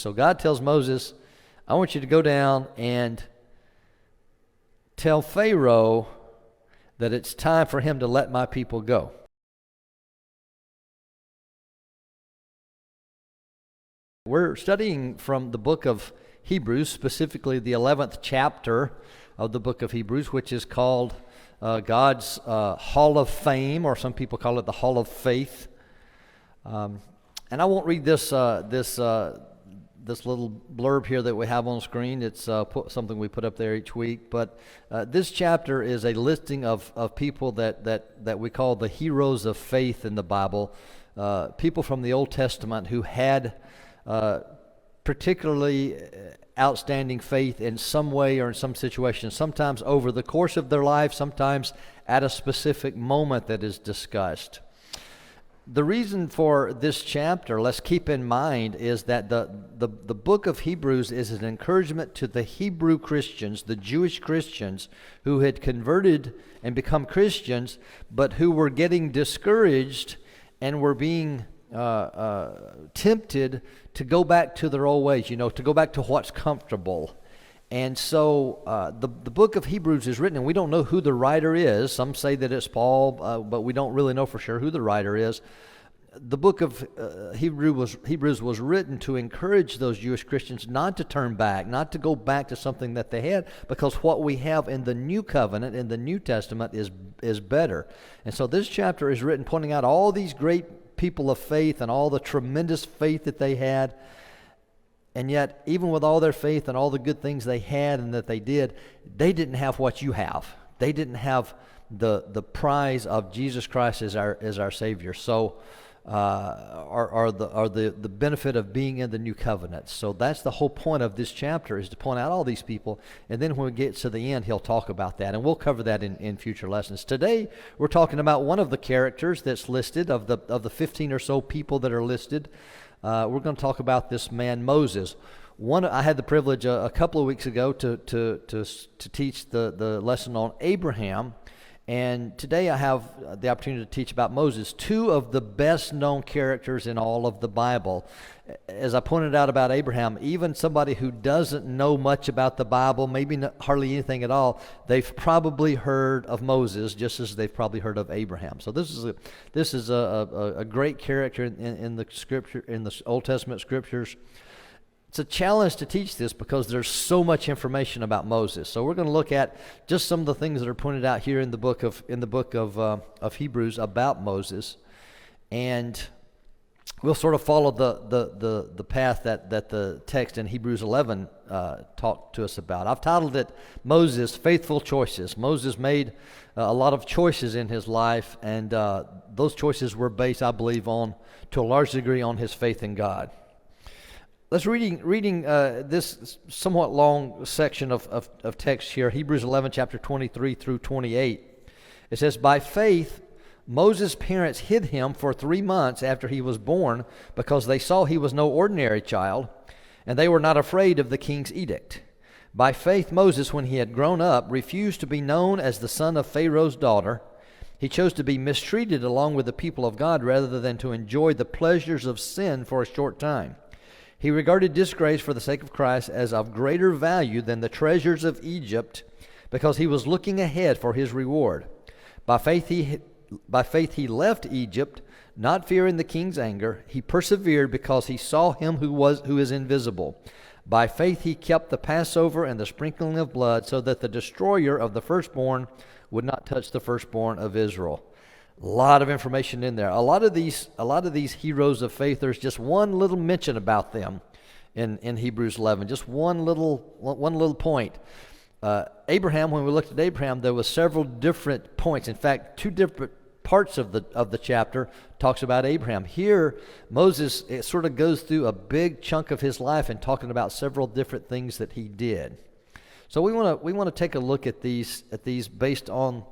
So God tells Moses, I want you to go down and tell Pharaoh that it's time for him to let my people go. We're studying from the book of Hebrews, specifically the 11th chapter of the book of Hebrews, which is called God's Hall of Fame, or some people call it the Hall of Faith. And I won't read this little blurb here that we have on the screen. It's something we put up there each week. But this chapter is a listing of people that we call the heroes of faith in the Bible, people from the Old Testament who had particularly outstanding faith in some way or in some situation, sometimes over the course of their life, sometimes at a specific moment that is discussed. The reason for this chapter, let's keep in mind, is that the book of Hebrews is an encouragement to the Hebrew Christians, the Jewish Christians who had converted and become Christians, but who were getting discouraged and were being tempted to go back to their old ways, to go back to what's comfortable. And so the book of Hebrews is written, and we don't know who the writer is. Some say that it's Paul, but we don't really know for sure who the writer is. The book of Hebrews was written to encourage those Jewish Christians not to turn back, not to go back to something that they had, because what we have in the New Covenant, in the New Testament, is better. And so this chapter is written pointing out all these great people of faith and all the tremendous faith that they had. And yet, even with all their faith and all the good things they had and that they did, they didn't have what you have. They didn't have the prize of Jesus Christ as our Savior. So, or the benefit of being in the new covenant. So that's the whole point of this chapter, is to point out all these people. And then when we get to the end, he'll talk about that, and we'll cover that in future lessons. Today, we're talking about one of the characters that's listed of the 15 or so people that are listed. We're going to talk about this man Moses. I had the privilege a couple of weeks ago to teach the lesson on Abraham, and today I have the opportunity to teach about Moses, two of the best known characters in all of the Bible. As I pointed out about Abraham, even somebody who doesn't know much about the Bible, maybe hardly anything at all, they've probably heard of Moses just as they've probably heard of Abraham. So this is a great character in the scripture, in the Old Testament scriptures. It's a challenge to teach this because there's so much information about Moses. So we're going to look at just some of the things that are pointed out here in the book of Hebrews about Moses, and we'll sort of follow the path that the text in Hebrews 11 talked to us about. I've titled it Moses' Faithful Choices. Moses made a lot of choices in his life, and those choices were based, I believe, to a large degree on his faith in God. Let's reading this somewhat long section of text here, Hebrews 11, chapter 23 through 28. It says, "By faith, Moses' parents hid him for 3 months after he was born, because they saw he was no ordinary child, and they were not afraid of the king's edict. By faith, Moses, when he had grown up, refused to be known as the son of Pharaoh's daughter. He chose to be mistreated along with the people of God rather than to enjoy the pleasures of sin for a short time. He regarded disgrace for the sake of Christ as of greater value than the treasures of Egypt, because he was looking ahead for his reward. By faith he left Egypt, not fearing the king's anger. He persevered because he saw him who is invisible. By faith he kept the Passover and the sprinkling of blood, so that the destroyer of the firstborn would not touch the firstborn of Israel." A lot of information in there. A lot of these heroes of faith, there's just one little mention about them in Hebrews 11. Just one little point. Abraham, when we looked at Abraham, there was several different points. In fact, 2 different parts of the chapter talks about Abraham. Here, Moses, it sort of goes through a big chunk of his life and talking about several different things that he did. So we want to take a look at these based on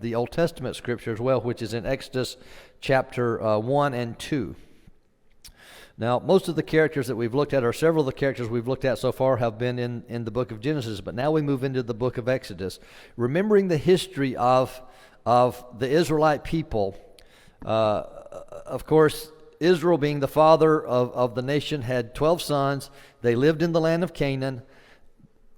the Old Testament scripture as well, which is in Exodus chapter 1 and 2. Now, most of the characters that we've looked at, or several of the characters we've looked at so far, have been in the book of Genesis, but now we move into the book of Exodus. Remembering the history of the Israelite people, of course, Israel, being the father of the nation, had 12 sons. They lived in the land of Canaan.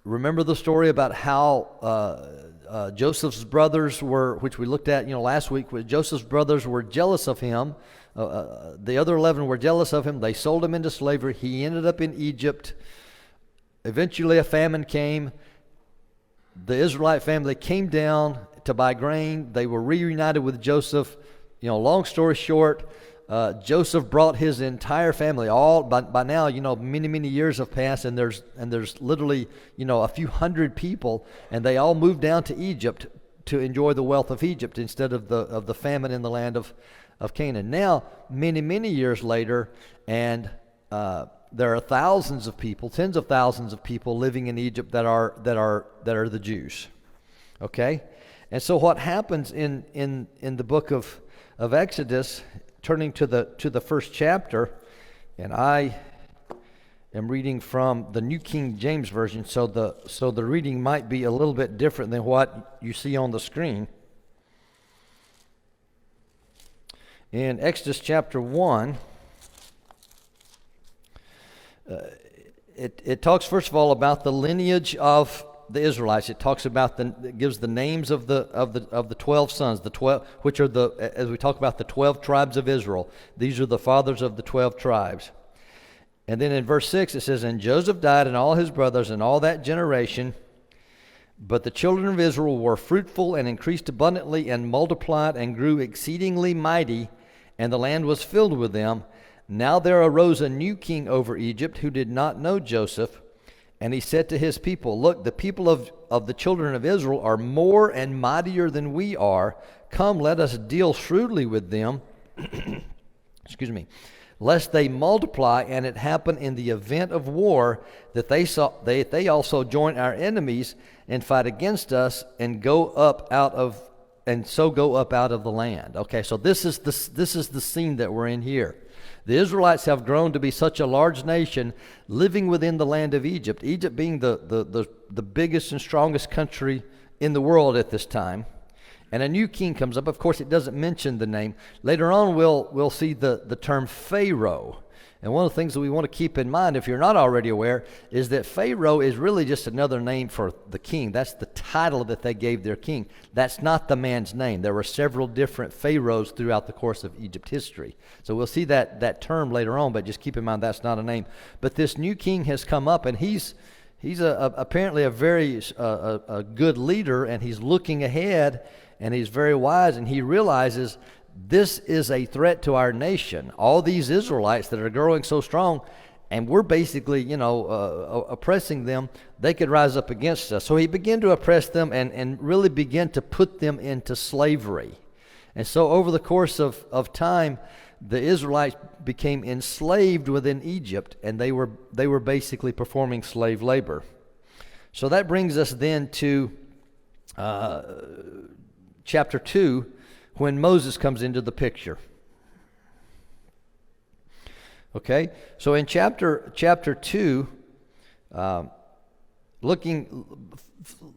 Remember the story about how Joseph's brothers were, which we looked at last week, Joseph's brothers were jealous of him. The other 11 were jealous of him. They sold him into slavery. He ended up in Egypt. Eventually a famine came. The Israelite family came down to buy grain. They were reunited with Joseph. Long story short, Joseph brought his entire family. All by now, many years have passed, and there's literally a few hundred people, and they all moved down to Egypt to enjoy the wealth of Egypt instead of the famine in the land of Canaan. Now, many years later, and there are thousands of people, tens of thousands of people living in Egypt that are the Jews. Okay, and so what happens in the book of Exodus, turning to the first chapter, and I am reading from the New King James Version, so the reading might be a little bit different than what you see on the screen. In Exodus chapter 1, it talks first of all about the lineage of the Israelites. It talks about it gives the names of the 12 sons, the 12, which are as we talk about the 12 tribes of Israel. These are the fathers of the 12 tribes. And then in verse 6 it says, "And Joseph died, and all his brothers, and all that generation. But the children of Israel were fruitful and increased abundantly and multiplied and grew exceedingly mighty, and the land was filled with them. Now there arose a new king over Egypt who did not know Joseph. And he said to his people, 'Look, the people of the children of Israel are more and mightier than we are. Come, let us deal shrewdly with them.' Excuse me. 'Lest they multiply, and it happen in the event of war that they also join our enemies and fight against us and go up out of the land.'" Okay, so this is the scene that we're in here. The Israelites have grown to be such a large nation living within the land of Egypt, Egypt being the biggest and strongest country in the world at this time. And a new king comes up. Of course, it doesn't mention the name. Later on, we'll see the term Pharaoh. And one of the things that we want to keep in mind, if you're not already aware, is that Pharaoh is really just another name for the king. That's the title that they gave their king. That's not the man's name. There were several different pharaohs throughout the course of Egypt history. So we'll see that term later on, but just keep in mind that's not a name. But this new king has come up, and he's apparently a very a good leader, and he's looking ahead, and he's very wise, and he realizes this is a threat to our nation. All these Israelites that are growing so strong, and we're basically, oppressing them, they could rise up against us. So he began to oppress them and really began to put them into slavery. And so over the course of time, the Israelites became enslaved within Egypt, and they were basically performing slave labor. So that brings us then to chapter 2, when Moses comes into the picture. Okay, so in chapter 2, looking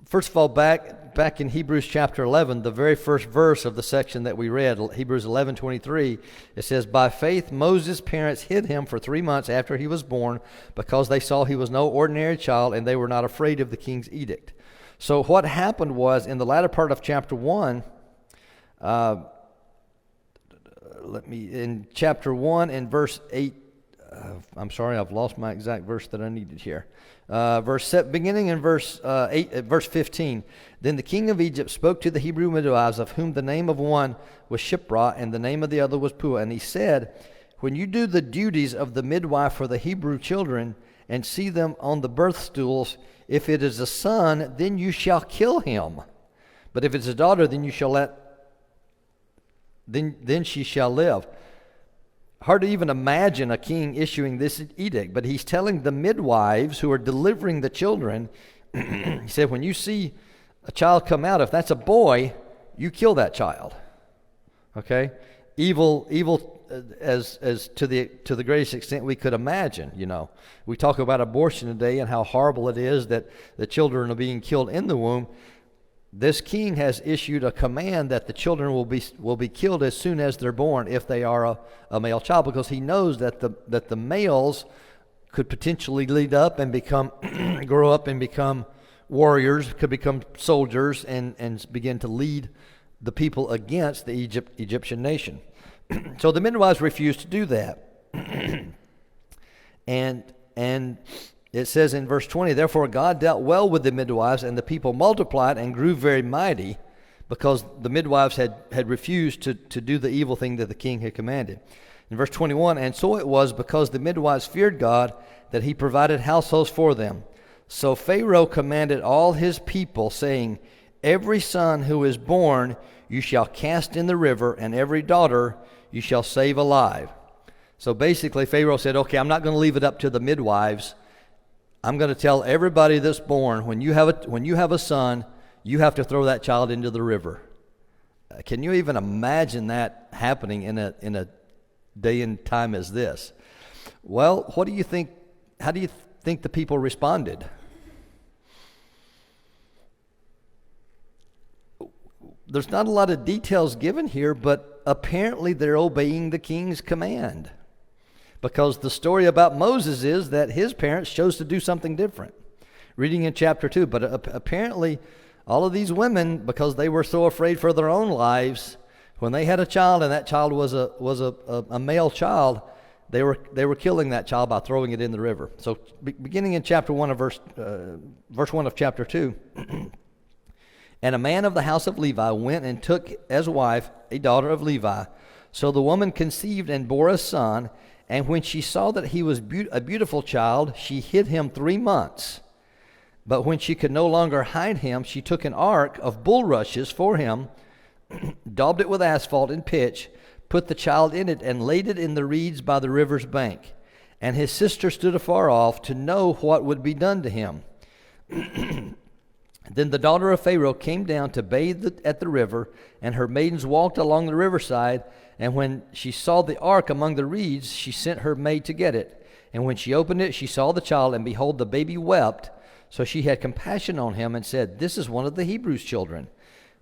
first of all back in Hebrews chapter 11, the very first verse of the section that we read, Hebrews 11:23, it says, "By faith Moses' parents hid him for 3 months after he was born, because they saw he was no ordinary child, and they were not afraid of the king's edict." So what happened was, in the latter part of chapter 1, in chapter 1 and verse 8, I'm sorry, I've lost my exact verse that I needed here. Beginning in verse 15, "Then the king of Egypt spoke to the Hebrew midwives, of whom the name of one was Shiphrah, and the name of the other was Puah. And he said, 'When you do the duties of the midwife for the Hebrew children, and see them on the birth stools, if it is a son, then you shall kill him. But if it's a daughter, then you shall then she shall live.'" Hard to even imagine a king issuing this edict, but he's telling the midwives who are delivering the children, he said, when you see a child come out, if that's a boy, you kill that child. Okay? Evil as to the greatest extent we could imagine, We talk about abortion today and how horrible it is that the children are being killed in the womb. this king has issued a command that the children will be killed as soon as they're born if they are a male child, because he knows that the males could potentially lead up and grow up and become warriors, could become soldiers, and begin to lead the people against the Egyptian nation. So the midwives refused to do that. and it says in verse 20, therefore God dealt well with the midwives, and the people multiplied and grew very mighty, because the midwives had refused to do the evil thing that the king had commanded. In verse 21, and so it was because the midwives feared God that he provided households for them. So Pharaoh commanded all his people, saying, every son who is born you shall cast in the river, and every daughter you shall save alive. So basically Pharaoh said, okay, I'm not going to leave it up to the midwives. I'm going to tell everybody that's born, when you have a son, you have to throw that child into the river. Can you even imagine that happening in a day and time as this? Well, what do you think? How do you think the people responded? There's not a lot of details given here, but apparently they're obeying the king's command. Because the story about Moses is that his parents chose to do something different. Reading in chapter 2, but apparently all of these women, because they were so afraid for their own lives, when they had a child and that child was a male child, they were killing that child by throwing it in the river. So beginning in chapter 1 of verse 1 of chapter 2, and a man of the house of Levi went and took as wife a daughter of Levi. So the woman conceived and bore a son. And when she saw that he was a beautiful child, she hid him 3 months. But when she could no longer hide him, she took an ark of bulrushes for him, daubed it with asphalt and pitch, put the child in it, and laid it in the reeds by the river's bank. And his sister stood afar off to know what would be done to him. Then the daughter of Pharaoh came down to bathe at the river, and her maidens walked along the riverside. And when she saw the ark among the reeds, she sent her maid to get it. And when she opened it, she saw the child, and behold, the baby wept. So she had compassion on him and said, this is one of the Hebrews' children.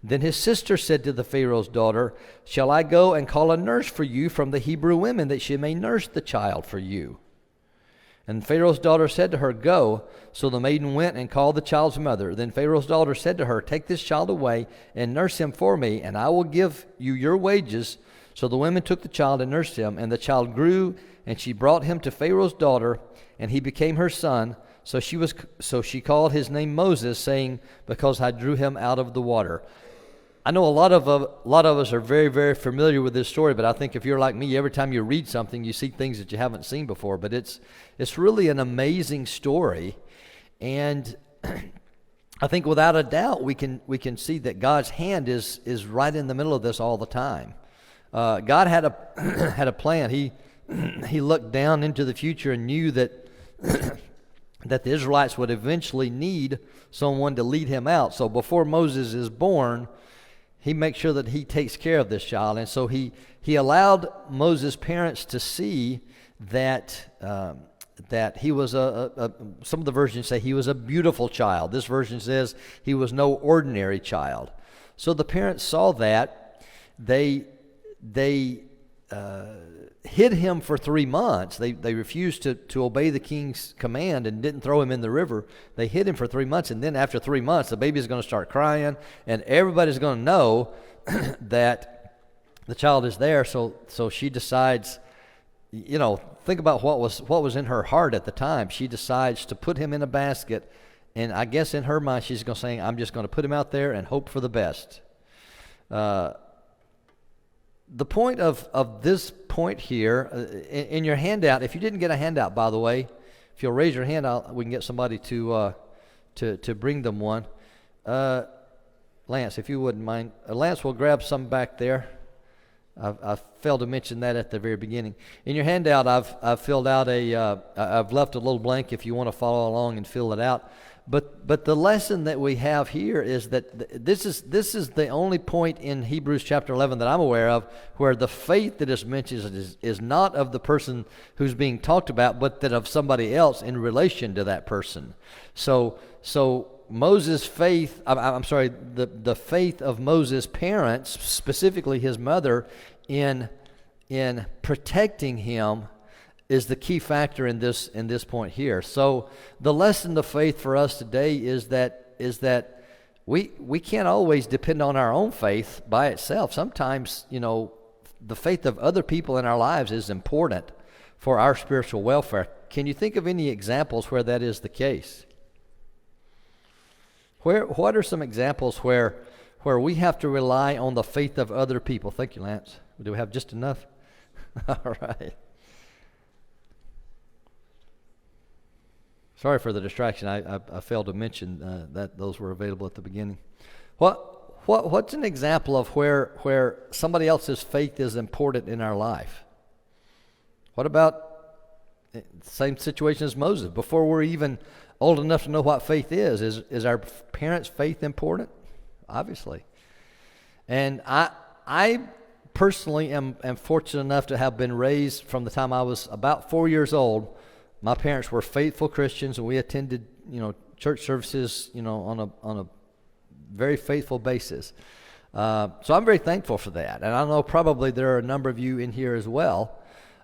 Then his sister said to the Pharaoh's daughter, shall I go and call a nurse for you from the Hebrew women, that she may nurse the child for you? And Pharaoh's daughter said to her, go. So the maiden went and called the child's mother. Then Pharaoh's daughter said to her, take this child away and nurse him for me, and I will give you your wages. So the women took the child and nursed him, and the child grew, and she brought him to Pharaoh's daughter, and he became her son. So she called his name Moses, saying, because I drew him out of the water. I know a lot of us are very, very familiar with this story, but I think if you're like me, every time you read something, you see things that you haven't seen before. But it's really an amazing story, and I think without a doubt we can see that God's hand is right in the middle of this all the time. God had a plan. He looked down into the future and knew that that the Israelites would eventually need someone to lead him out. So before Moses is born, he makes sure that he takes care of this child. And so he allowed Moses' parents to see that he was some of the versions say he was a beautiful child. This version says he was no ordinary child. So the parents saw that. They hid him for 3 months. They refused to obey the king's command and didn't throw him in the river. They hid him for 3 months, and then after 3 months, the baby's going to start crying, and everybody's going to know that the child is there. So she decides, think about what was in her heart at the time. She decides to put him in a basket, and I guess in her mind she's going to say, I'm just going to put him out there and hope for the best. The point of this point here, in your handout, if you didn't get a handout, by the way, if you'll raise your hand, we can get somebody to bring them one. Lance, if you wouldn't mind. Lance will grab some back there. I failed to mention that at the very beginning. In your handout, I've filled out I've left a little blank if you want to follow along and fill it out. But the lesson that we have here is that this is the only point in Hebrews chapter 11 that I'm aware of where the faith that is mentioned is not of the person who's being talked about, but that of somebody else in relation to that person. So Moses' faith, I'm sorry, the faith of Moses' parents, specifically his mother, in protecting him is the key factor in this point here. So the lesson of faith for us today is that we can't always depend on our own faith by itself. Sometimes, the faith of other people in our lives is important for our spiritual welfare. Can you think of any examples where that is the case? What are some examples where we have to rely on the faith of other people? Thank you, Lance. Do we have just enough? All right. Sorry for the distraction. I failed to mention that those were available at the beginning. What's an example of where somebody else's faith is important in our life? What about the same situation as Moses? Before we're even old enough to know what faith is our parents' faith important? Obviously. And I personally am fortunate enough to have been raised from the time I was about 4 years old. My parents were faithful Christians, and we attended, church services, on a very faithful basis. So I'm very thankful for that. And I know probably there are a number of you in here as well.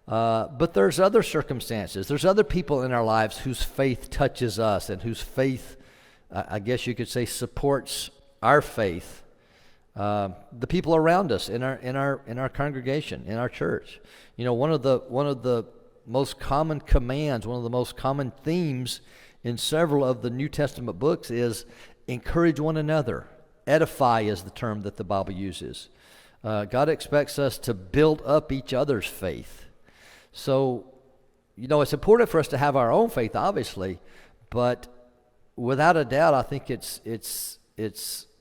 But there's other circumstances. There's other people in our lives whose faith touches us and whose faith, I guess you could say, supports our faith. The people around us in our congregation, in our church. One of the most common commands, one of the most common themes in several of the New Testament books is encourage one another. Edify is the term that the Bible uses. God expects us to build up each other's faith. So, it's important for us to have our own faith, obviously, but without a doubt, I think it's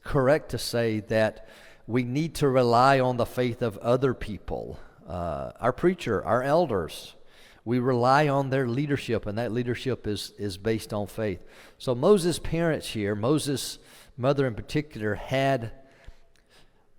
correct to say that we need to rely on the faith of other people. Our preacher, our elders, we rely on their leadership, and that leadership is based on faith. So Moses' parents here, Moses' mother in particular, had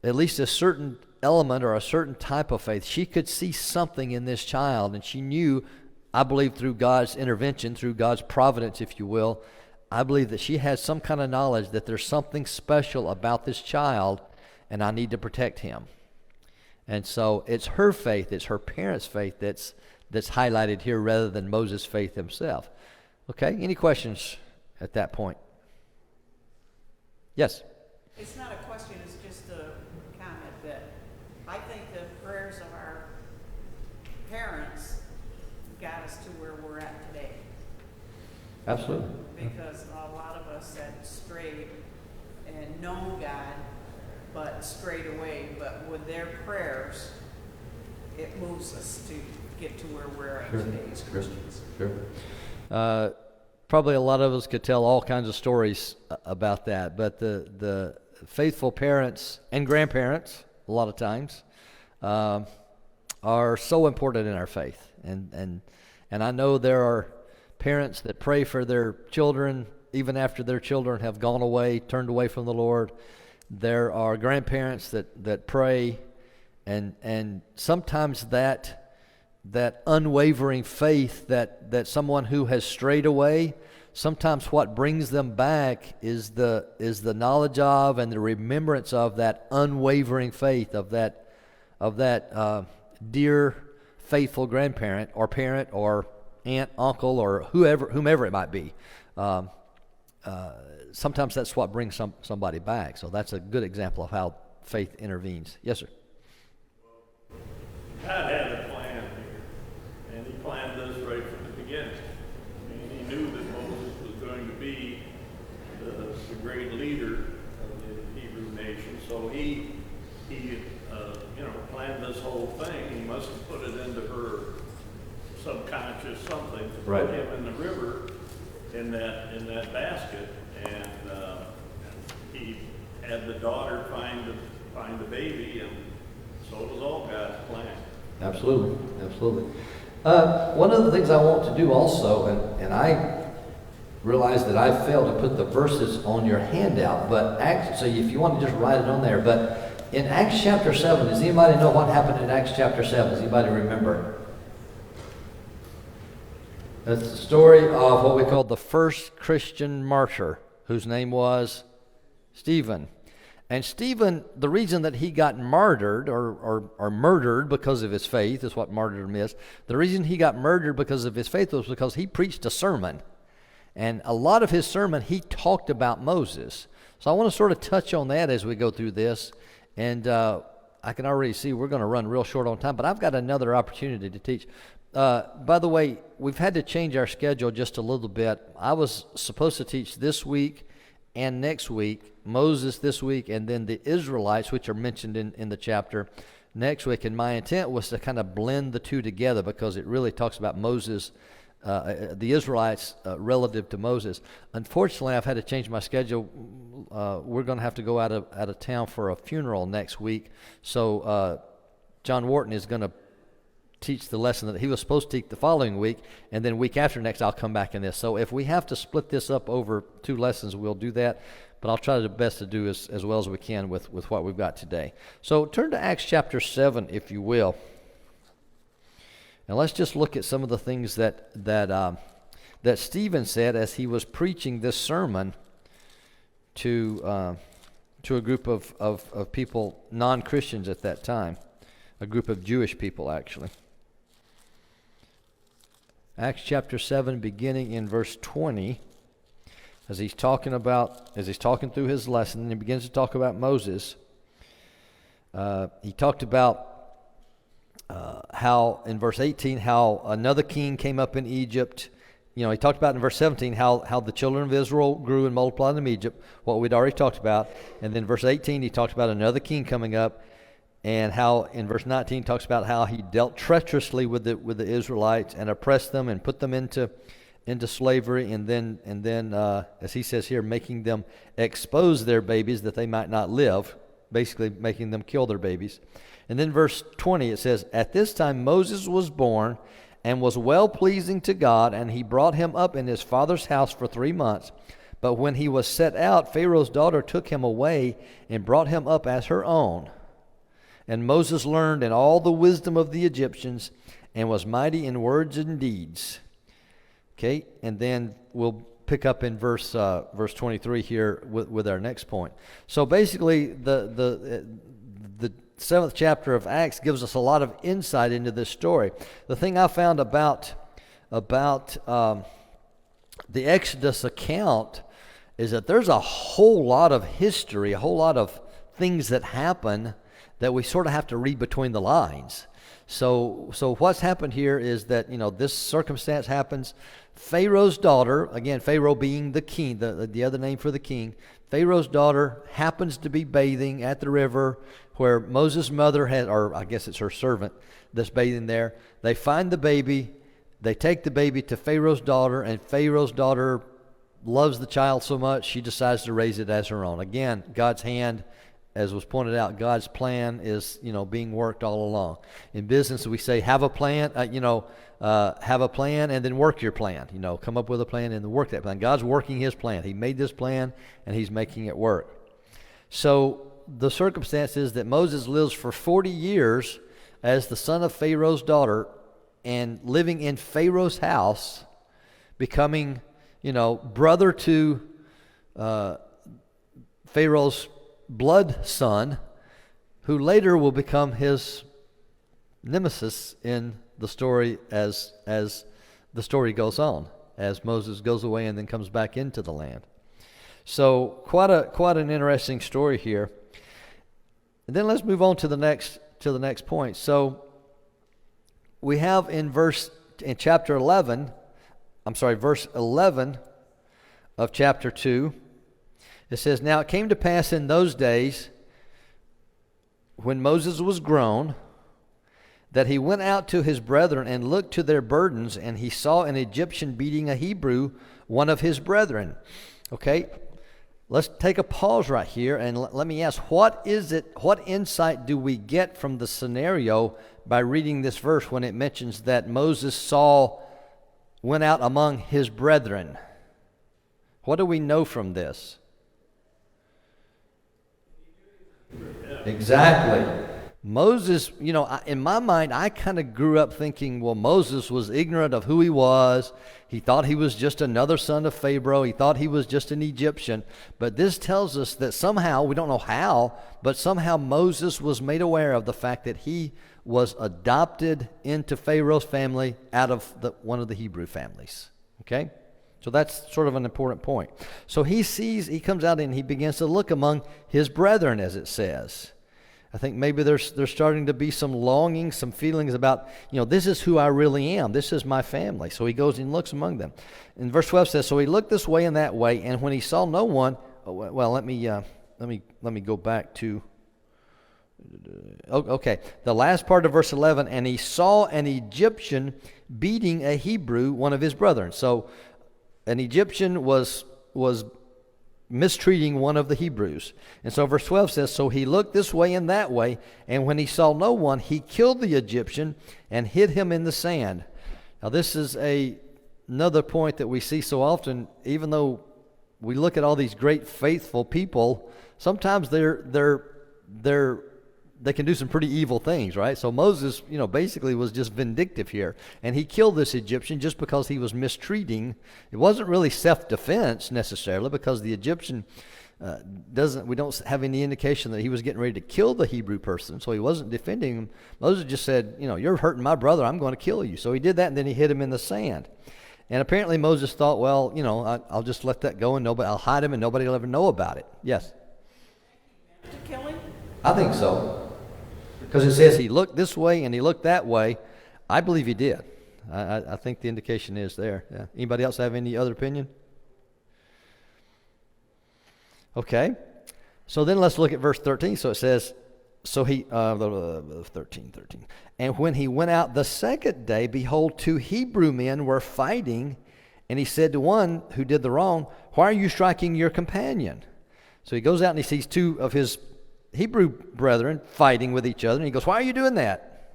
at least a certain element or a certain type of faith. She could see something in this child, and she knew, I believe through God's intervention, through God's providence, if you will, I believe that she has some kind of knowledge that there's something special about this child, and I need to protect him. And so it's her faith, it's her parents' faith that's highlighted here rather than Moses' faith himself. Okay, any questions at that point? Yes? It's not a question, it's just a comment that I think the prayers of our parents got us to where we're at today. Absolutely. Because a lot of us had strayed and known God, but strayed away. But with their prayers, it moves us to get to where we're at today as Christians. Sure. Probably a lot of us could tell all kinds of stories about that, but the faithful parents and grandparents, a lot of times, are so important in our faith. And I know there are parents that pray for their children even after their children have gone away, turned away from the Lord. There are grandparents that pray, and sometimes that unwavering faith that someone who has strayed away, sometimes what brings them back is the knowledge of and the remembrance of that unwavering faith of that dear faithful grandparent or parent or aunt, uncle, or whomever it might be. Sometimes that's what brings somebody back. So that's a good example of how faith intervenes. Yes, sir. God had a plan here, and he planned this right from the beginning. I mean, he knew that Moses was going to be the great leader of the Hebrew nation, so he planned this whole thing. He must have put it into her subconscious something to put him in the river in that basket, and he had the daughter find the baby, and so it was all God's plan. Absolutely. One of the things I want to do also, and I realize that I failed to put the verses on your handout, so if you want to just write it on there, but in Acts chapter 7, does anybody know what happened in Acts chapter 7? Does anybody remember? That's the story of what we call the first Christian martyr. whose name was Stephen. And Stephen, the reason that he got martyred or murdered because of his faith is what martyrdom is. The reason he got murdered because of his faith was because he preached a sermon. And a lot of his sermon, he talked about Moses. So I want to sort of touch on that as we go through this. And I can already see we're going to run real short on time, but I've got another opportunity to teach. By the way, we've had to change our schedule just a little bit. I was supposed to teach this week and next week, Moses this week, and then the Israelites, which are mentioned in the chapter, next week. And my intent was to kind of blend the two together because it really talks about Moses, the Israelites relative to Moses. Unfortunately, I've had to change my schedule. We're going to have to go out of town for a funeral next week. So John Wharton is going to teach the lesson that he was supposed to teach the following week, and then week after next I'll come back in this. So if we have to split this up over 2 lessons, we'll do that, but I'll try the best to do as well as we can with what we've got today. So turn to Acts chapter 7, if you will, and let's just look at some of the things that Stephen said as he was preaching this sermon to a group of people, non-Christians at that time, a group of Jewish people actually. Acts chapter 7, beginning in verse 20, as he's talking through his lesson, and he begins to talk about Moses. He talked about how, in verse 18, how another king came up in Egypt. He talked about in verse 17 how the children of Israel grew and multiplied in Egypt, what we'd already talked about. And then verse 18, he talked about another king coming up, and how in verse 19 talks about how he dealt treacherously with the Israelites and oppressed them and put them into slavery, and then as he says here, making them expose their babies that they might not live, basically making them kill their babies. And then verse 20, it says, "At this time Moses was born and was well-pleasing to God, and he brought him up in his father's house for 3 months. But when he was set out, Pharaoh's daughter took him away and brought him up as her own. And Moses learned in all the wisdom of the Egyptians and was mighty in words and deeds." Okay, and then we'll pick up in verse 23 here with our next point. So basically, the 7th chapter of Acts gives us a lot of insight into this story. The thing I found about the Exodus account is that there's a whole lot of history, a whole lot of things that happen that we sort of have to read between the lines. So what's happened here is that, this circumstance happens. Pharaoh's daughter, again, Pharaoh being the king, the other name for the king, Pharaoh's daughter happens to be bathing at the river where Moses' mother had, or I guess it's her servant that's bathing there. They find the baby. They take the baby to Pharaoh's daughter, and Pharaoh's daughter loves the child so much she decides to raise it as her own. Again, God's hand, as was pointed out, God's plan is, being worked all along. In business, we say have a plan, have a plan and then work your plan. Come up with a plan and then work that plan. God's working his plan. He made this plan and he's making it work. So the circumstance is that Moses lives for 40 years as the son of Pharaoh's daughter and living in Pharaoh's house, becoming, brother to Pharaoh's blood son, who later will become his nemesis in the story as the story goes on, as Moses goes away and then comes back into the land. So quite an interesting story here. And then let's move on to the next point. So we have verse 11 of chapter 2. It says, "Now it came to pass in those days, when Moses was grown, that he went out to his brethren and looked to their burdens, and he saw an Egyptian beating a Hebrew, one of his brethren." Okay, let's take a pause right here, and let me ask, what insight do we get from the scenario by reading this verse when it mentions that Moses went out among his brethren? What do we know from this? Exactly. Moses, in my mind, I kind of grew up thinking, well, Moses was ignorant of who he was. He thought he was just another son of Pharaoh. He thought he was just an Egyptian. But this tells us that somehow, we don't know how, but somehow Moses was made aware of the fact that he was adopted into Pharaoh's family out of one of the Hebrew families. Okay? So that's sort of an important point. So he comes out and he begins to look among his brethren, as it says. I think maybe there's starting to be some longing, some feelings about, this is who I really am. This is my family. So he goes and looks among them. And verse 12 says, so he looked this way and that way, and when he saw no one, let me go back to, okay, the last part of verse 11, and he saw an Egyptian beating a Hebrew, one of his brethren. So an Egyptian was mistreating one of the Hebrews. And so verse 12 says, so he looked this way and that way, and when he saw no one, he killed the Egyptian and hid him in the sand. Now this is another point that we see so often. Even though we look at all these great faithful people, sometimes they can do some pretty evil things, right? So Moses, basically was just vindictive here. And he killed this Egyptian just because he was mistreating. It wasn't really self-defense necessarily, because the Egyptian we don't have any indication that he was getting ready to kill the Hebrew person. So he wasn't defending him. Moses just said, you're hurting my brother, I'm going to kill you. So he did that, and then he hid him in the sand. And apparently Moses thought, well, I'll just let that go, and I'll hide him and nobody will ever know about it. Yes? To kill him? I think so. Because it says he looked this way and he looked that way. I believe he did. I think the indication is there. Yeah. Anybody else have any other opinion? Okay. So then let's look at verse 13. So it says, so he, 13. And when he went out the second day, behold, 2 Hebrew men were fighting. And he said to one who did the wrong, why are you striking your companion? So he goes out and he sees 2 of his Hebrew brethren fighting with each other, and he goes, why are you doing that?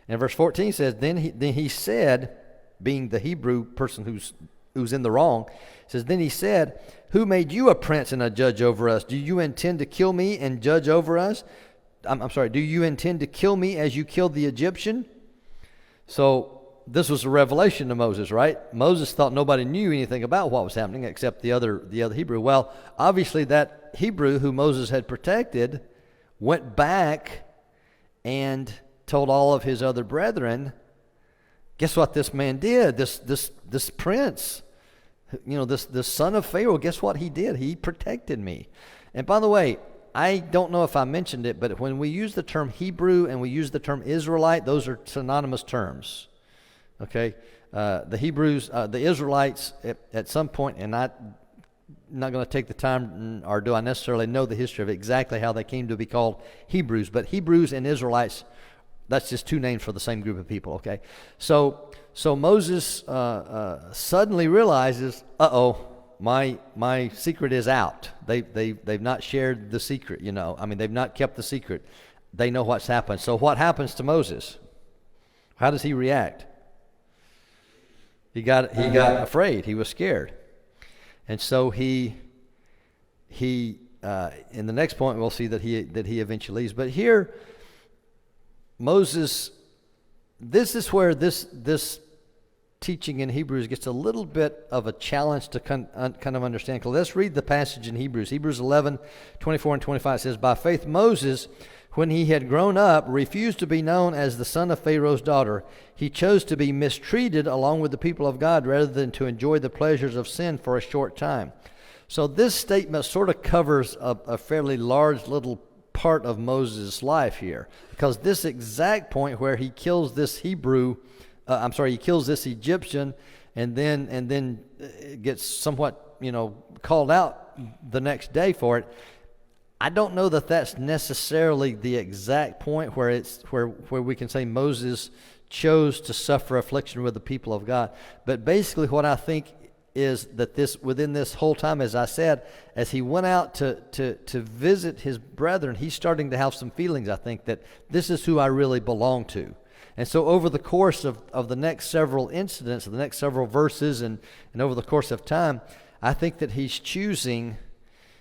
And verse 14 says, then he said, being the Hebrew person who's in the wrong, says, then he said, who made you a prince and a judge over us? Do you intend to kill me and judge over us? I'm sorry, do you intend to kill me as you killed the Egyptian? So this was a revelation to Moses, right? Moses thought nobody knew anything about what was happening except the other Hebrew. Well, obviously that Hebrew who Moses had protected went back and told all of his other brethren, guess what this man did? This prince, this son of Pharaoh, guess what he did? He protected me. And by the way, I don't know if I mentioned it, but when we use the term Hebrew and we use the term Israelite, those are synonymous terms. Okay, the Hebrews, the Israelites, at some point, and I'm not going to take the time, or do I necessarily know the history of exactly how they came to be called Hebrews, but Hebrews and Israelites, that's just 2 names for the same group of people. Okay, so Moses suddenly realizes, my secret is out. They've not shared the secret. They've not kept the secret. They know what's happened. So what happens to Moses? How does he react? He got afraid. He was scared. And so he in the next point we'll see that he eventually leaves. But here Moses, this is where this teaching in Hebrews gets a little bit of a challenge to kind of understand. Let's read the passage in Hebrews. Hebrews 11:24 and 25 says, by faith Moses, when he had grown up, refused to be known as the son of Pharaoh's daughter. He chose to be mistreated along with the people of God rather than to enjoy the pleasures of sin for a short time. So this statement sort of covers a fairly large little part of Moses' life here, because this exact point where he kills this he kills this Egyptian and then gets somewhat, called out the next day for it. I don't know that that's necessarily the exact point where we can say Moses chose to suffer affliction with the people of God. But basically what I think is that within this whole time, as I said, as he went out to visit his brethren, he's starting to have some feelings, I think, that this is who I really belong to. And so over the course of the next several incidents, the next several verses, and over the course of time, I think that he's choosing.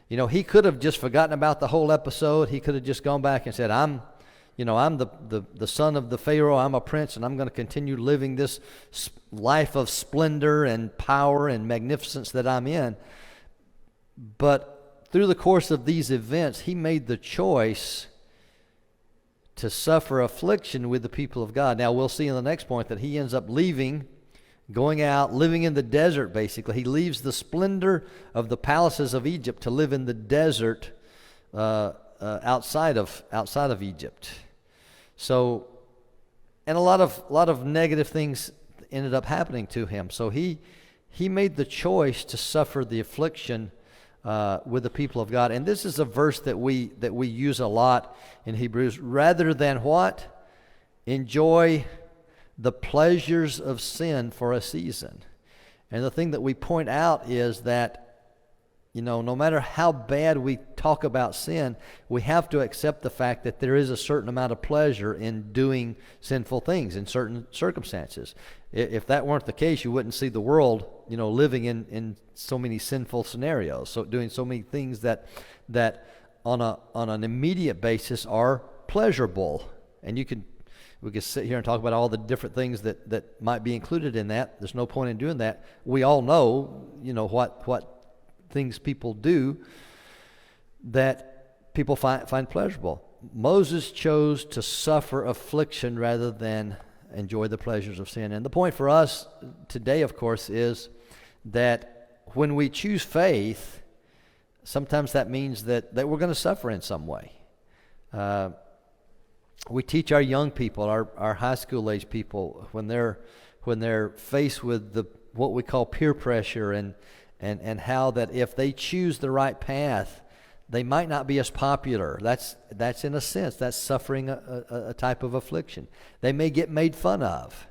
He could have just forgotten about the whole episode. He could have just gone back and said, I'm I'm the son of the Pharaoh, I'm a prince, and I'm going to continue living this life of splendor and power and magnificence that I'm in. But through the course of these events, he made the choice to suffer affliction with the people of God. Now, we'll see in the next point that he ends up leaving, going out, living in the desert, basically. He leaves the splendor of the palaces of Egypt to live in the desert outside of Egypt. So, and a lot of negative things ended up happening to him. So he made the choice to suffer the affliction with the people of God. And this is a verse that we use a lot in Hebrews. Rather than what? Enjoy the pleasures of sin for a season. And the thing that we point out is that, no matter how bad we talk about sin, we have to accept the fact that there is a certain amount of pleasure in doing sinful things in certain circumstances. If that weren't the case, you wouldn't see the world, living in so many sinful scenarios, so doing so many things that on an immediate basis are pleasurable. And we could sit here and talk about all the different things that might be included in that. There's no point in doing that. We all know, what things people do that people find pleasurable. Moses chose to suffer affliction rather than enjoy the pleasures of sin. And the point for us today, of course, is that when we choose faith, sometimes that means that we're going to suffer in some way. We teach our young people, our high school age people, when they're faced with what we call peer pressure and how that if they choose the right path, they might not be as popular. That's in a sense, that's suffering a type of affliction. They may get made fun of.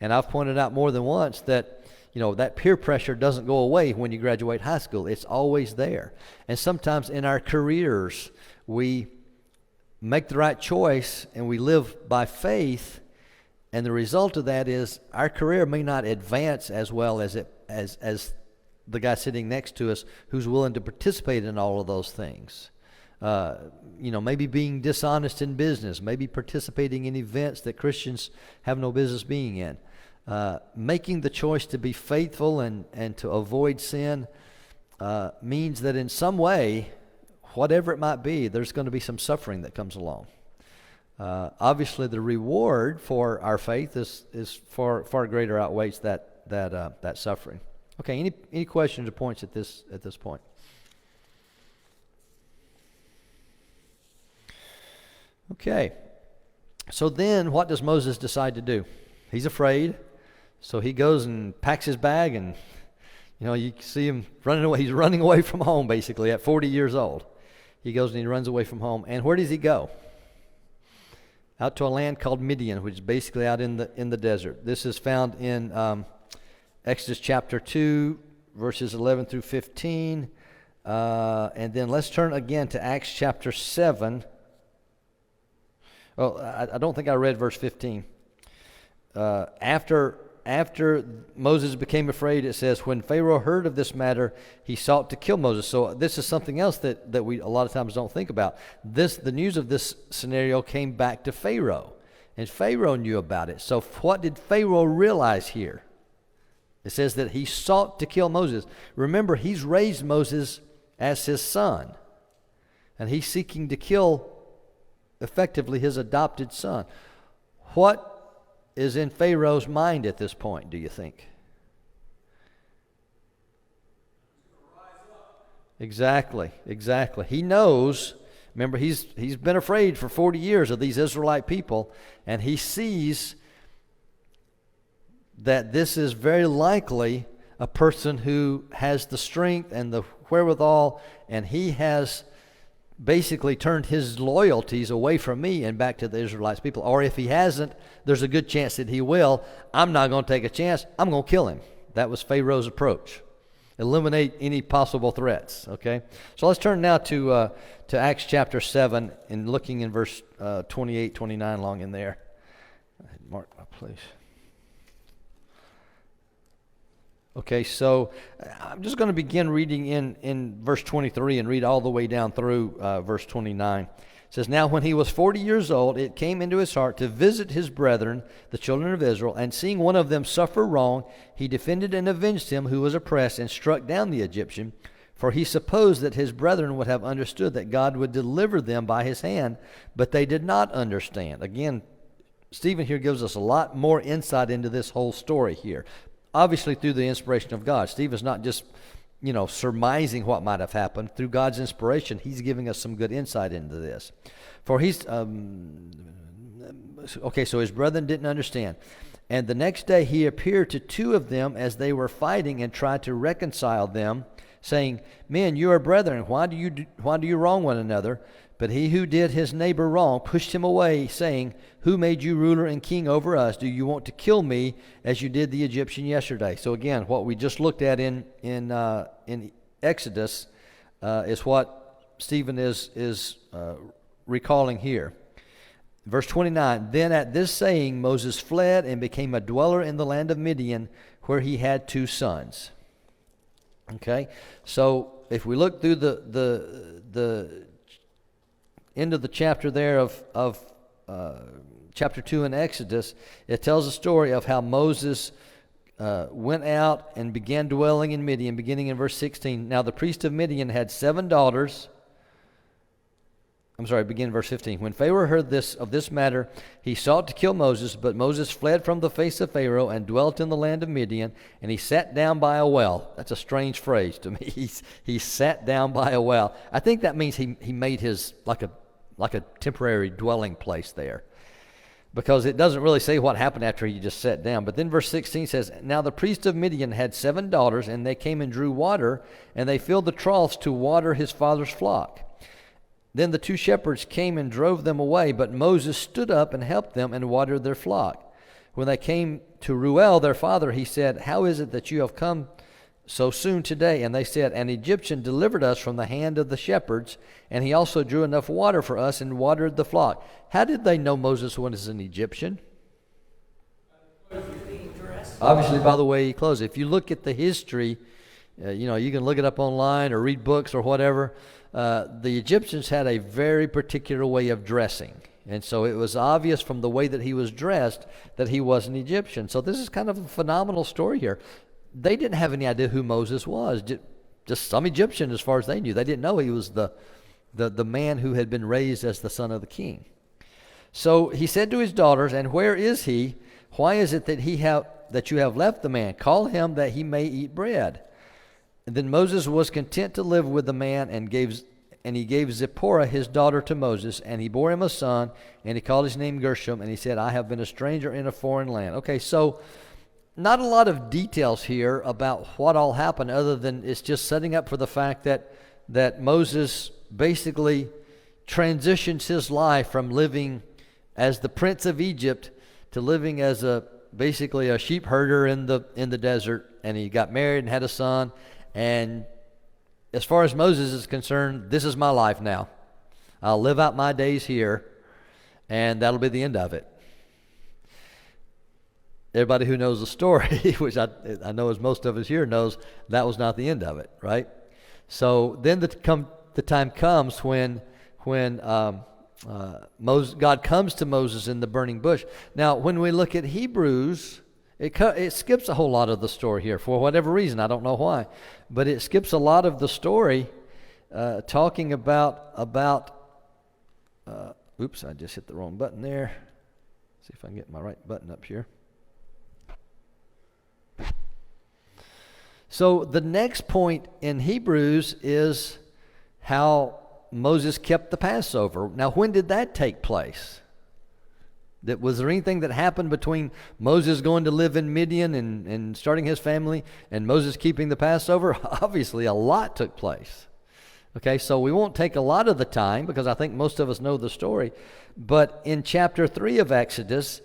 And I've pointed out more than once that, that peer pressure doesn't go away when you graduate high school. It's always there. And sometimes in our careers, we make the right choice and we live by faith, and the result of that is our career may not advance as well as the guy sitting next to us who's willing to participate in all of those things. Maybe being dishonest in business, maybe participating in events that Christians have no business being in. Making the choice to be faithful and to avoid sin means that in some way, whatever it might be, there's going to be some suffering that comes along. Obviously, the reward for our faith is far greater, outweighs that suffering. Okay, any questions or points at this point? Okay, so then what does Moses decide to do? He's afraid, so he goes and packs his bag, and you see him running away. He's running away from home, basically, at 40 years old. He goes and he runs away from home. And where does he go? Out to a land called Midian, which is basically out in the desert. This is found in Exodus chapter 2, verses 11 through 15. And then let's turn again to Acts chapter 7. Oh, I don't think I read verse 15. After Moses became afraid, it says, when Pharaoh heard of this matter, he sought to kill Moses. So this is something else that we a lot of times don't think about. The news of this scenario came back to Pharaoh, and Pharaoh knew about it. So what did Pharaoh realize here? It says that he sought to kill Moses. Remember, he's raised Moses as his son, and he's seeking to kill, effectively, his adopted son. What is in Pharaoh's mind at this point, do you think? Exactly. He knows, remember, he's been afraid for 40 years of these Israelite people, and he sees that this is very likely a person who has the strength and the wherewithal, and he has basically turned his loyalties away from me and back to the Israelites people. Or if he hasn't, there's a good chance that he will. I'm not going to take a chance. I'm going to kill him. That was Pharaoh's approach. Eliminate any possible threats. Okay? So let's turn now to Acts chapter 7 and looking in verse 28, 29 along in there. Mark my place. Okay, so I'm just going to begin reading in verse 23 and read all the way down through verse 29. It says, now when he was 40 years old, it came into his heart to visit his brethren, the children of Israel, and seeing one of them suffer wrong, he defended and avenged him who was oppressed and struck down the Egyptian. For he supposed that his brethren would have understood that God would deliver them by his hand, but they did not understand. Again, Stephen here gives us a lot more insight into this whole story here. Obviously through the inspiration of God. Stephen's not just, surmising what might have happened. Through God's inspiration, he's giving us some good insight into this. For so his brethren didn't understand. And the next day he appeared to two of them as they were fighting and tried to reconcile them, saying, men, you are brethren, why do you wrong one another? But he who did his neighbor wrong pushed him away, saying, who made you ruler and king over us? Do you want to kill me as you did the Egyptian yesterday? So again, what we just looked at in Exodus is what Stephen is recalling here. Verse 29, then at this saying Moses fled and became a dweller in the land of Midian, where he had 2 sons. Okay, so if we look through the end of the chapter there of chapter 2 in Exodus, it tells a story of how Moses went out and began dwelling in Midian, beginning in verse 16. Now the priest of Midian had 7 daughters. Begin verse 15. When Pharaoh heard of this matter, he sought to kill Moses, but Moses fled from the face of Pharaoh and dwelt in the land of Midian, and he sat down by a well. That's a strange phrase to me. He sat down by a well. I think that means he made his like a temporary dwelling place there, because it doesn't really say what happened after he just sat down. But then verse 16 says, now the priest of Midian had 7 daughters, and they came and drew water, and they filled the troughs to water his father's flock. Then the 2 shepherds came and drove them away, but Moses stood up and helped them and watered their flock. When they came to Reuel, their father, he said, how is it that you have come so soon today? And they said, an Egyptian delivered us from the hand of the shepherds, and he also drew enough water for us and watered the flock. How did they know Moses was an Egyptian? Obviously by the way he clothes. If you look at the history, you can look it up online or read books or whatever. The Egyptians had a very particular way of dressing. And so it was obvious from the way that he was dressed that he was an Egyptian. So this is kind of a phenomenal story here. They didn't have any idea who Moses was. Just some Egyptian as far as they knew. They didn't know he was the man who had been raised as the son of the king. So he said to his daughters, and where is he? Why is it that you have left the man? Call him that he may eat bread. And then Moses was content to live with the man, and he gave Zipporah his daughter to Moses, and he bore him a son, and he called his name Gershom, and he said, I have been a stranger in a foreign land. Okay, so not a lot of details here about what all happened, other than it's just setting up for the fact that Moses basically transitions his life from living as the prince of Egypt to living as basically a sheep herder in the desert, and he got married and had a son. And as far as Moses is concerned, this is my life now. I'll live out my days here, and that'll be the end of it. Everybody who knows the story, which I know as most of us here knows, that was not the end of it, right? So then the time comes when God comes to Moses in the burning bush. Now, when we look at Hebrews, it skips a whole lot of the story here for whatever reason. I don't know why, but it skips a lot of the story talking about oops, I just hit the wrong button there. See if I can get my right button up here. So the next point in Hebrews is how Moses kept the Passover. Now, when did that take place? Was there anything that happened between Moses going to live in Midian and starting his family and Moses keeping the Passover? Obviously, a lot took place. Okay, so we won't take a lot of the time because I think most of us know the story. But in chapter 3 of Exodus,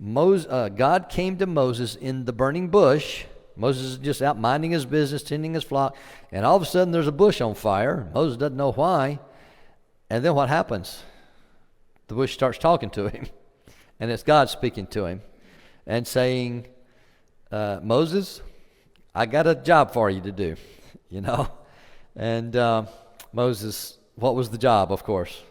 God came to Moses in the burning bush. Moses is just out minding his business, tending his flock, and all of a sudden there's a bush on fire. Moses doesn't know why. And then what happens? The bush starts talking to him. And it's God speaking to him and saying, Moses, I got a job for you to do, And Moses, what was the job, of course?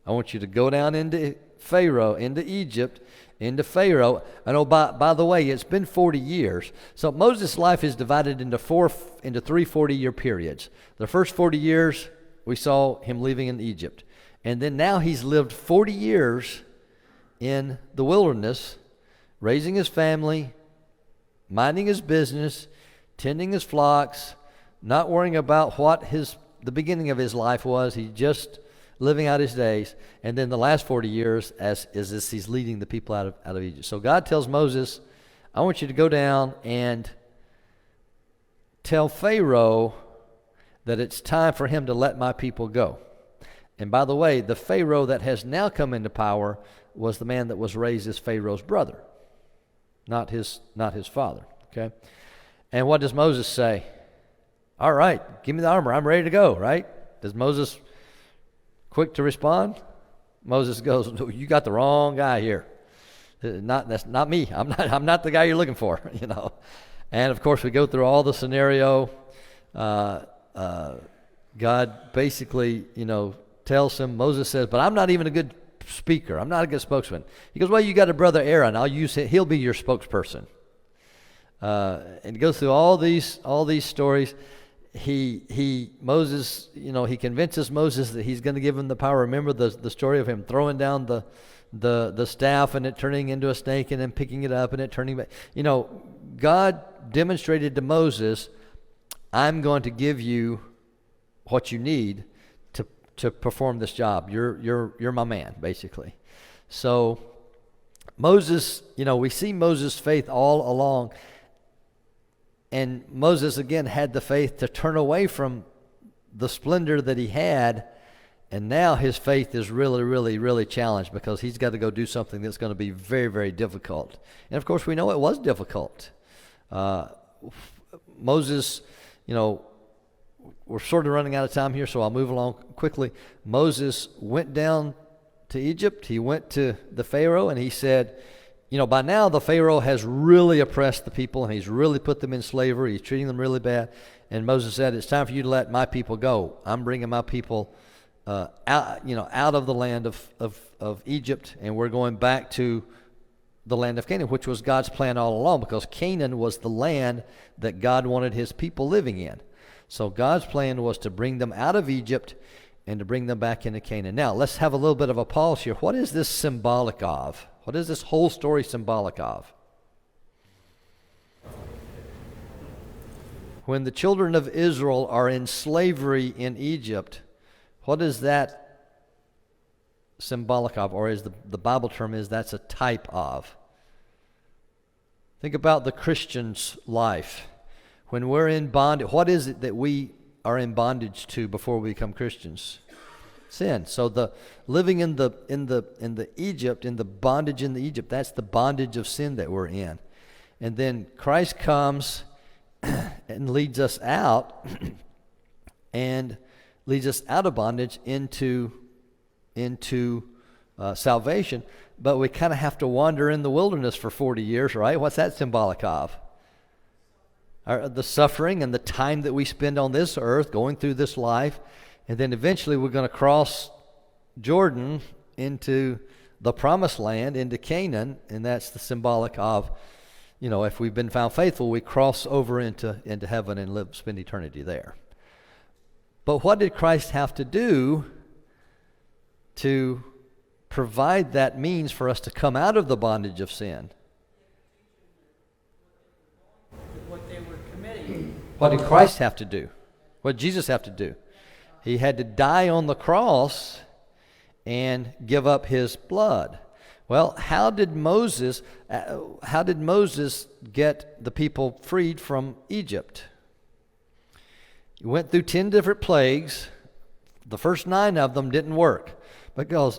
I want you to go down into Pharaoh, into Egypt, into Pharaoh. And oh, by the way, it's been 40 years. So Moses' life is divided into three 40-year periods. The first 40 years, we saw him living in Egypt. And then now he's lived 40 years in the wilderness, raising his family, minding his business, tending his flocks, not worrying about what the beginning of his life was. He just living out his days. And then the last 40 years as he's leading the people out of Egypt. So God tells Moses, I want you to go down and tell Pharaoh that it's time for him to let my people go. And by the way, the Pharaoh that has now come into power was the man that was raised as Pharaoh's brother, not his father. Okay? And what does Moses say? All right, give me the armor. I'm ready to go, right? Does Moses quick to respond? Moses goes, you got the wrong guy here. That's not me. I'm not the guy you're looking for, you know. And of course we go through all the scenario. God basically, tells him, Moses says, but I'm not even a good speaker. I'm not a good spokesman. He goes, well, you got a brother Aaron. I'll use him. He'll be your spokesperson. And he goes through all these stories. Moses, he convinces Moses that he's going to give him the power. Remember the story of him throwing down the staff and it turning into a snake and then picking it up and it turning back. God demonstrated to Moses, I'm going to give you what you need to perform this job. You're my man, basically. So Moses, we see Moses' faith all along. And Moses, again, had the faith to turn away from the splendor that he had. And now his faith is really, really, really challenged because he's got to go do something that's going to be very, very difficult. And, of course, we know it was difficult. Moses, we're sort of running out of time here, so I'll move along quickly. Moses went down to Egypt. He went to the Pharaoh, and he said, by now the Pharaoh has really oppressed the people, and he's really put them in slavery. He's treating them really bad. And Moses said, it's time for you to let my people go. I'm bringing my people out of the land of Egypt, and we're going back to the land of Canaan, which was God's plan all along, because Canaan was the land that God wanted his people living in. So God's plan was to bring them out of Egypt and to bring them back into Canaan. Now, let's have a little bit of a pause here. What is this symbolic of? What is this whole story symbolic of? When the children of Israel are in slavery in Egypt, what is that symbolic of? Or is the Bible term is that's a type of? Think about the Christian's life. When we're in bondage, what is it that we are in bondage to before we become Christians? Sin. So the living in the Egypt, in the bondage in the Egypt, that's the bondage of sin that we're in. And then Christ comes and leads us out and leads us out of bondage into salvation. But we kind of have to wander in the wilderness for 40 years, right? What's that symbolic of? The suffering and the time that we spend on this earth going through this life. And then eventually we're going to cross Jordan into the promised land, into Canaan, and that's the symbolic of, if we've been found faithful, we cross over into heaven and spend eternity there. But what did Christ have to do to provide that means for us to come out of the bondage of sin? What they were committing. What did Christ have to do? What did Jesus have to do? He had to die on the cross and give up his blood. Well, how did Moses get the people freed from Egypt? He went through 10 different plagues. The first 9 of them didn't work because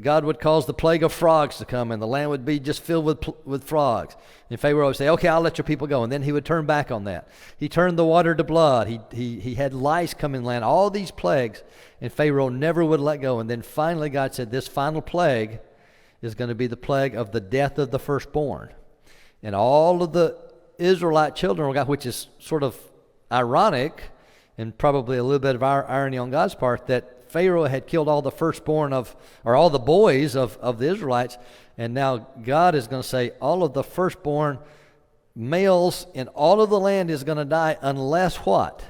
God would cause the plague of frogs to come and the land would be just filled with frogs. And Pharaoh would say, okay, I'll let your people go. And then he would turn back on that. He turned the water to blood. He had lice come in land, all these plagues, and Pharaoh never would let go. And then finally God said, this final plague is going to be the plague of the death of the firstborn. And all of the Israelite children, which is sort of ironic and probably a little bit of irony on God's part, that Pharaoh had killed all the firstborn or all the boys of the Israelites, and now God is going to say all of the firstborn males in all of the land is going to die unless what?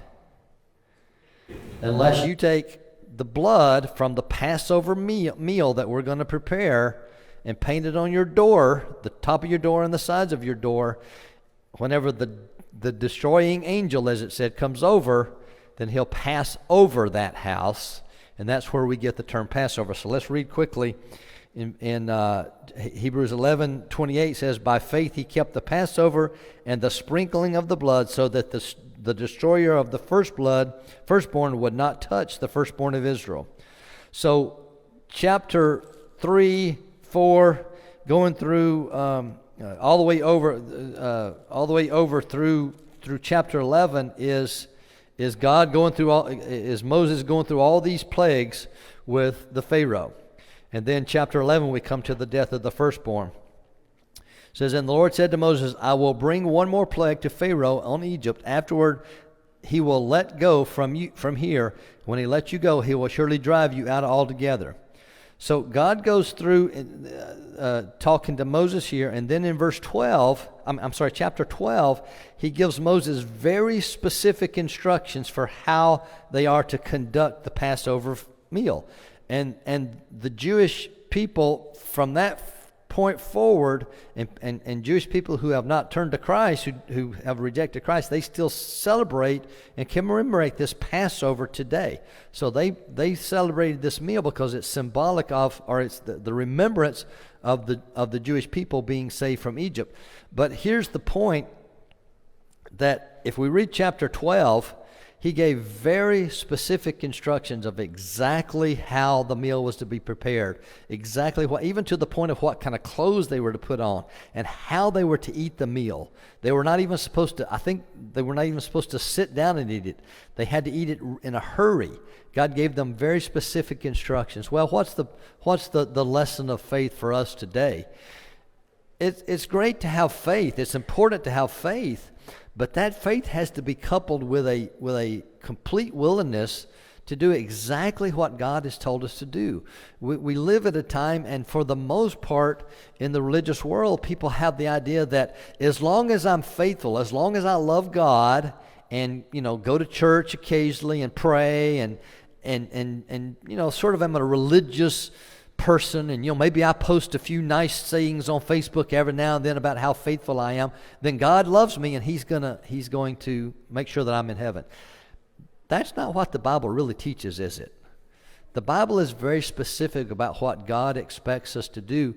Unless you take the blood from the Passover meal that we're going to prepare and paint it on your door, the top of your door and the sides of your door. Whenever the destroying angel, as it said, comes over, then he'll pass over that house, and that's where we get the term Passover. So let's read quickly. In Hebrews 11:28 says, by faith he kept the Passover and the sprinkling of the blood, so that the destroyer of the firstborn would not touch the firstborn of Israel. So chapter 3, 4, going through all the way over through chapter 11 is God going through is Moses going through all these plagues with the Pharaoh. And then chapter 11, we come to the death of the firstborn. It says, and the Lord said to Moses, I will bring one more plague to Pharaoh on Egypt. Afterward, he will let go from here. When he lets you go, he will surely drive you out altogether. So God goes through talking to Moses here, and then in chapter 12, he gives Moses very specific instructions for how they are to conduct the Passover meal. And the Jewish people from that point forward, and Jewish people who have not turned to Christ, who have rejected Christ, they still celebrate and commemorate this Passover today. So they celebrated this meal because it's symbolic of, or it's the remembrance of the Jewish people being saved from Egypt. But here's the point, that if we read chapter 12, he gave very specific instructions of exactly how the meal was to be prepared, exactly what, even to the point of what kind of clothes they were to put on, and how they were to eat the meal. They were not even supposed to sit down and eat it. They had to eat it in a hurry. God gave them very specific instructions. Well, what's the lesson of faith for us today? It's great to have faith. It's important to have faith. But that faith has to be coupled with a complete willingness to do exactly what God has told us to do. We live at a time, and for the most part in the religious world, people have the idea that as long as I'm faithful, as long as I love God and go to church occasionally and pray and sort of am a religious person, and maybe I post a few nice sayings on Facebook every now and then about how faithful I am, then God loves me and he's going to make sure that I'm in heaven. That's not what the Bible really teaches, is it? The Bible is very specific about what God expects us to do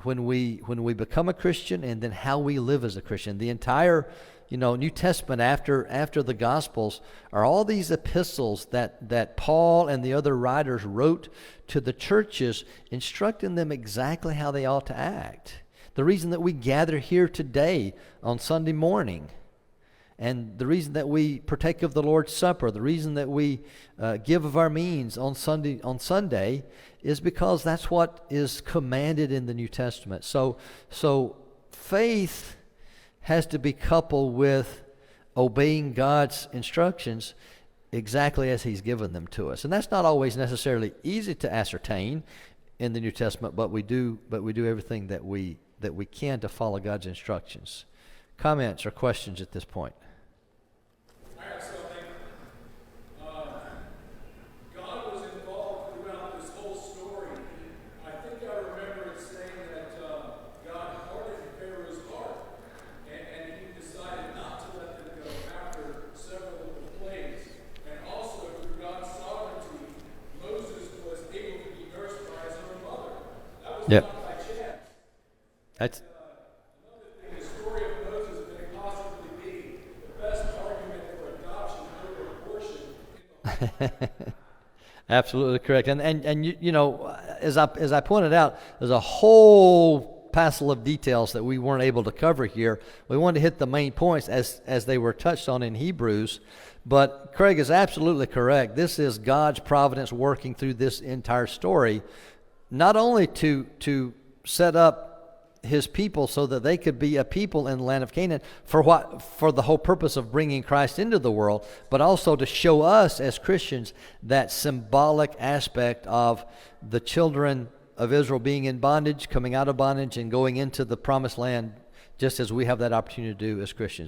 when we become a Christian, and then how we live as a Christian. The entire New Testament after the Gospels are all these epistles that Paul and the other writers wrote to the churches, instructing them exactly how they ought to act. The reason that we gather here today on Sunday morning, and the reason that we partake of the Lord's Supper, the reason that we give of our means on Sunday is because that's what is commanded in the New Testament. So faith has to be coupled with obeying God's instructions exactly as he's given them to us. And that's not always necessarily easy to ascertain in the New Testament, but we do everything that we can to follow God's instructions. Comments or questions at this point? I have something. God was involved throughout this whole story. I think I remember it saying that God hardened Pharaoh's heart, and he decided not to let them go after several of the plagues. And also, through God's sovereignty, Moses was able to be nursed by his own mother. That was not by chance. That's Another thing, the story of Moses may possibly be the best argument for adoption over abortion in the whole. absolutely correct. And as I pointed out, there's a whole passel of details that we weren't able to cover here. We wanted to hit the main points as they were touched on in Hebrews. But Craig is absolutely correct. This is God's providence working through this entire story, not only to set up his people so that they could be a people in the land of Canaan for the whole purpose of bringing Christ into the world, but also to show us as Christians that symbolic aspect of the children of Israel being in bondage, coming out of bondage, and going into the promised land, just as we have that opportunity to do as Christians.